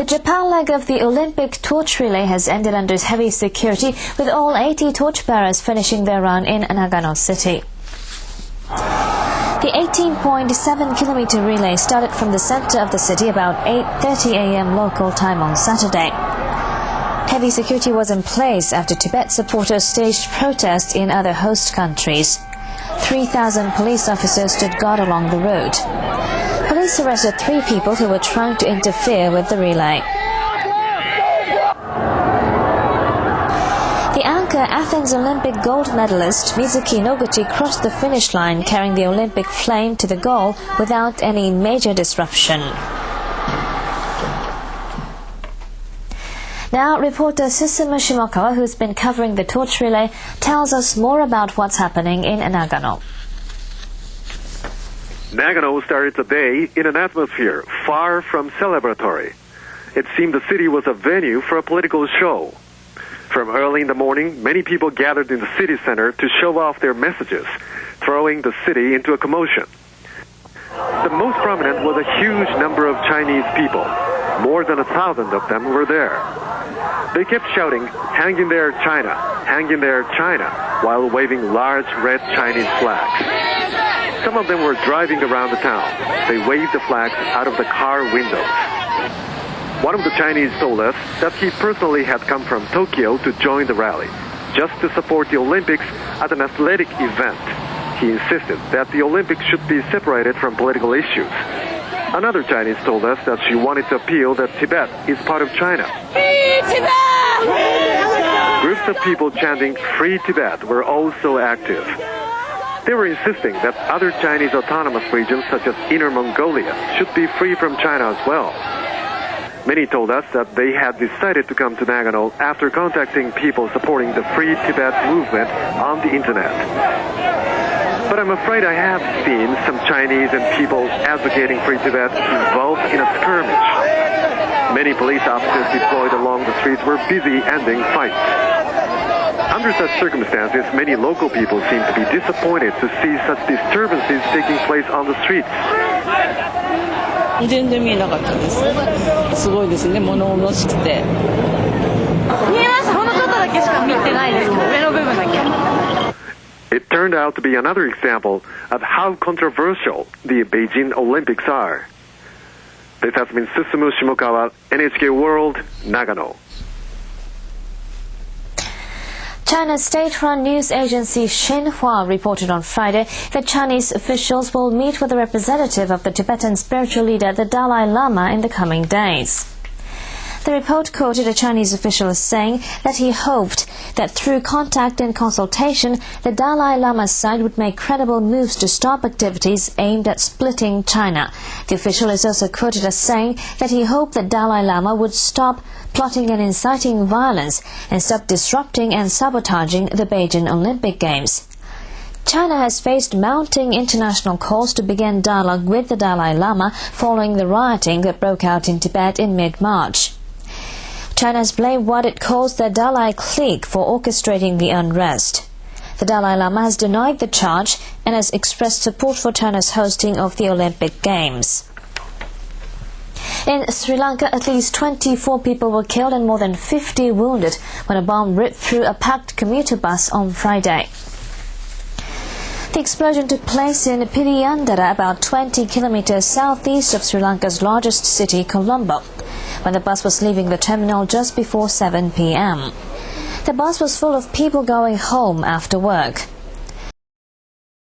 Japan leg of the Olympic torch relay has ended under heavy security, with all 80 torchbearers finishing their run in Nagano City. The 18.7-kilometer relay started from the center of the city about 8:30 a.m. local time on Saturday. Heavy security was in place after Tibet supporters staged protests in other host countries. 3,000 police officers stood guard along the road. Police arrested 3 people who were trying to interfere with the relay. The anchor Athens Olympic gold medalist Mizuki Noguchi crossed the finish line carrying the Olympic flame to the goal without any major disruption. Now, reporter Susumu Shimokawa, who's been covering the torch relay, tells us more about what's happening in Nagano. Nagano started the day in an atmosphere far from celebratory. It seemed the city was a venue for a political show. From early in the morning, many people gathered in the city center to show off their messages, throwing the city into a commotion. The most prominent was a huge number of Chinese people. More than 1,000 of them were there. They kept shouting, "Hang in there, China! Hang in there, China!" while waving large red Chinese flags. Some of them were driving around the town. They waved the flags out of the car windows. One of the Chinese told us that he personally had come from Tokyo to join the rally, just to support the Olympics at an athletic event. He insisted that the Olympics should be separated from political issues. Another Chinese told us that she wanted to appeal that Tibet is part of China. Free Tibet! Groups of people chanting "Free Tibet" were also active. They were insisting that other Chinese autonomous regions such as Inner Mongolia should be free from China as well. Many told us that they had decided to come to Nagano after contacting people supporting the Free Tibet movement on the internet. But I'm afraid I have seen some Chinese and people advocating Free Tibet involved in a skirmish. Many police officers deployed along the streets were busy ending fights. Under such circumstances, many local people seem to be disappointed to see such disturbances taking place on the streets. 全然見えなかったです。すごいですね、物々しくて。見えました。ほんのちょっとだけしか見てないですけど、上の部分だけ。It turned out to be another example of how controversial the Beijing Olympics are. This has been Susumu Shimokawa, NHK World, Nagano. China's state-run news agency Xinhua reported on Friday that Chinese officials will meet with a representative of the Tibetan spiritual leader, the Dalai Lama, in the coming days. The report quoted a Chinese official as saying that he hoped that through contact and consultation, the Dalai Lama's side would make credible moves to stop activities aimed at splitting China. The official is also quoted as saying that he hoped that Dalai Lama would stop plotting and inciting violence and stop disrupting and sabotaging the Beijing Olympic Games. China has faced mounting international calls to begin dialogue with the Dalai Lama following the rioting that broke out in Tibet in mid-March. China has blamed what it calls the Dalai clique for orchestrating the unrest. The Dalai Lama has denied the charge and has expressed support for China's hosting of the Olympic Games. In Sri Lanka, at least 24 people were killed and more than 50 wounded when a bomb ripped through a packed commuter bus on Friday. The explosion took place in Piriyandara, about 20 kilometers southeast of Sri Lanka's largest city, Colombo, when the bus was leaving the terminal just before 7 p.m. The bus was full of people going home after work.